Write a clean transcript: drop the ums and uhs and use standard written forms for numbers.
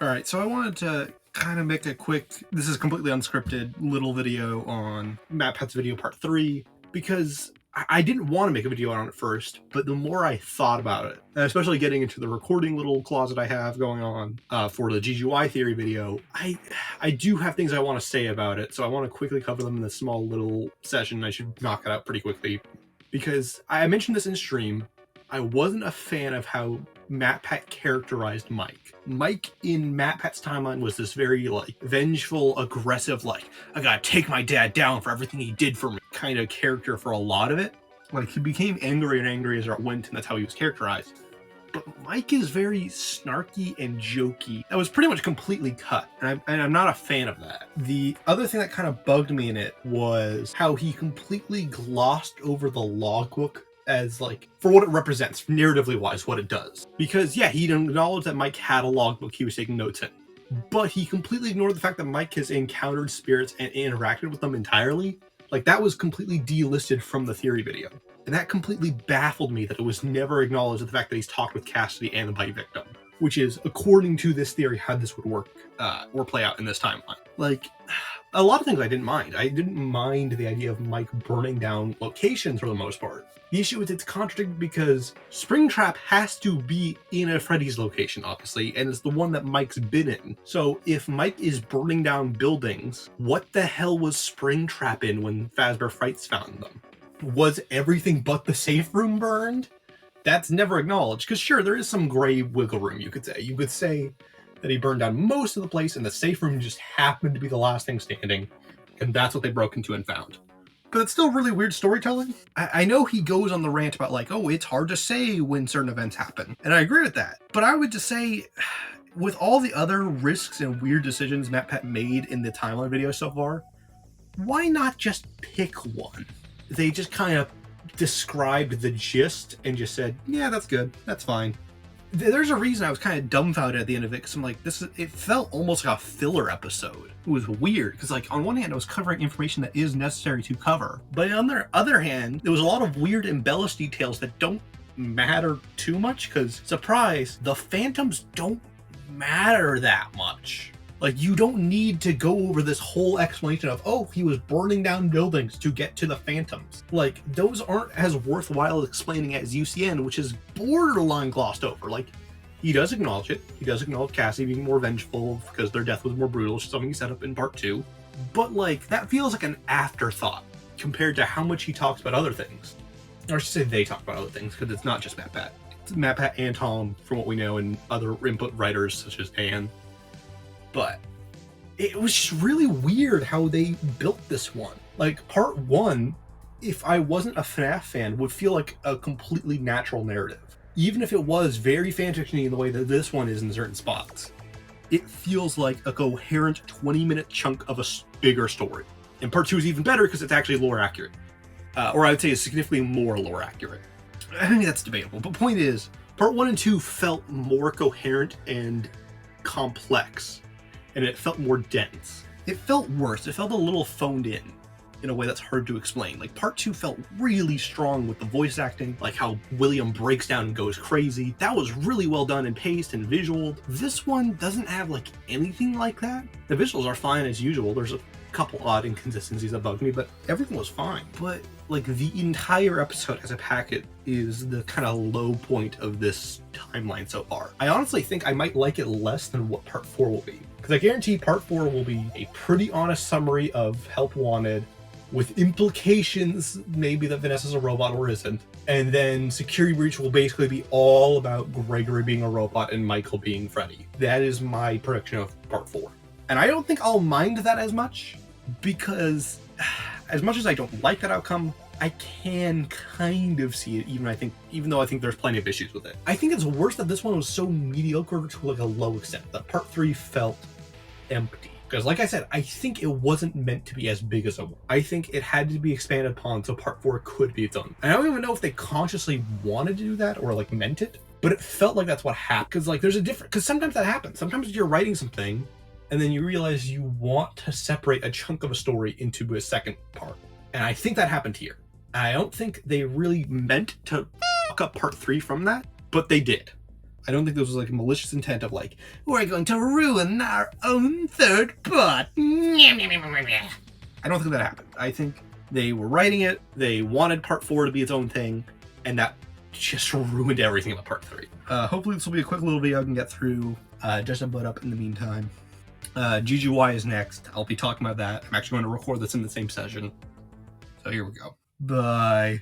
All right, so I wanted to kind of make a quick, this is completely unscripted, little video on Matpat's video part 3, because I didn't want to make a video on it first, but the more I thought about it, and especially getting into the recording little closet I have going on for the GGY theory video, I do have things I want to say about it, so I want to quickly cover them in this small little session. I should knock it out pretty quickly, because I mentioned this in stream. I wasn't a fan of how Matpat characterized Mike. Mike in Matpat's timeline was this very like vengeful, aggressive, like I gotta take my dad down for everything he did for me kind of character for a lot of it. Like he became angrier and angrier as it went, and that's how he was characterized. But Mike is very snarky and jokey. That was pretty much completely cut, and I'm not a fan of that. The other thing that kind of bugged me in it was how he completely glossed over the logbook as like for what it represents narratively wise, what it does. Because yeah, he acknowledged that Mike had a logbook he was taking notes in, but he completely ignored the fact that Mike has encountered spirits and interacted with them entirely. Like that was completely delisted from the theory video, and that completely baffled me that it was never acknowledged, the fact that he's talked with Cassidy and the bite victim, which is according to this theory how this would work or play out in this timeline. Like a lot of things I didn't mind. I didn't mind the idea of Mike burning down locations for the most part. The issue is it's contradicted because Springtrap has to be in a Freddy's location, obviously, and it's the one that Mike's been in. So if Mike is burning down buildings, what the hell was Springtrap in when Fazbear Frights found them? Was everything but the safe room burned? That's never acknowledged, because sure, there is some gray wiggle room, you could say. You could say that he burned down most of the place and the safe room just happened to be the last thing standing, and that's what they broke into and found. But it's still really weird storytelling. I know he goes on the rant about like, oh, it's hard to say when certain events happen, and I agree with that. But I would just say, with all the other risks and weird decisions Matpat made in the timeline video so far, why not just pick one? They just kind of described the gist and just said, yeah, that's good, that's fine. There's a reason I was kind of dumbfounded at the end of it, because I'm like, it felt almost like a filler episode. It was weird, because like on one hand, I was covering information that is necessary to cover, but on the other hand, there was a lot of weird embellished details that don't matter too much, because surprise, the phantoms don't matter that much. Like, you don't need to go over this whole explanation of, oh, he was burning down buildings to get to the phantoms. Like, those aren't as worthwhile explaining as UCN, which is borderline glossed over. Like, he does acknowledge it. He does acknowledge Cassie being more vengeful because their death was more brutal, which is something he set up in part 2. But, like, that feels like an afterthought compared to how much he talks about other things. Or I should say they talk about other things, because it's not just Matpat. It's Matpat and Tom, from what we know, and other input writers such as Anne. But it was just really weird how they built this one. Like, part 1, if I wasn't a FNAF fan, would feel like a completely natural narrative. Even if it was very fanfiction-y in the way that this one is in certain spots. It feels like a coherent 20-minute chunk of a bigger story. And part 2 is even better because it's actually lore accurate. Or I would say it's significantly more lore accurate. I think that's debatable, but point is, part 1 and 2 felt more coherent and complex. And it felt more dense. It felt worse. It felt a little phoned in a way that's hard to explain. Like, part 2 felt really strong with the voice acting, like how William breaks down and goes crazy. That was really well done and paced and visual. This one doesn't have like anything like that. The visuals are fine as usual. There's a couple odd inconsistencies that bugged me, but everything was fine. But like, the entire episode as a packet is the kind of low point of this timeline so far. I honestly think I might like it less than what part 4 will be, because I guarantee part 4 will be a pretty honest summary of Help Wanted, with implications maybe that Vanessa's a robot or isn't, and then Security Breach will basically be all about Gregory being a robot and Michael being Freddy. That is my prediction of part 4. And I don't think I'll mind that as much, because as much as I don't like that outcome, I can kind of see it, even though I think there's plenty of issues with it. I think it's worse that this one was so mediocre to like a low extent, that part 3 felt empty. Because like I said, I think it wasn't meant to be as big as it was. I think it had to be expanded upon so part 4 could be its own. And I don't even know if they consciously wanted to do that or like meant it, but it felt like that's what happened. Because like there's a difference, because sometimes that happens. Sometimes you're writing something and then you realize you want to separate a chunk of a story into a second part. And I think that happened here. And I don't think they really meant to fuck up part 3 from that, but they did. I don't think this was like a malicious intent of like, we're going to ruin our own third part. I don't think that happened. I think they were writing it, they wanted part 4 to be its own thing, and that just ruined everything about part 3. Hopefully this will be a quick little video I can get through. Just a butt up in the meantime. GGY is next. I'll be talking about that. I'm actually going to record this in the same session. So here we go. Bye.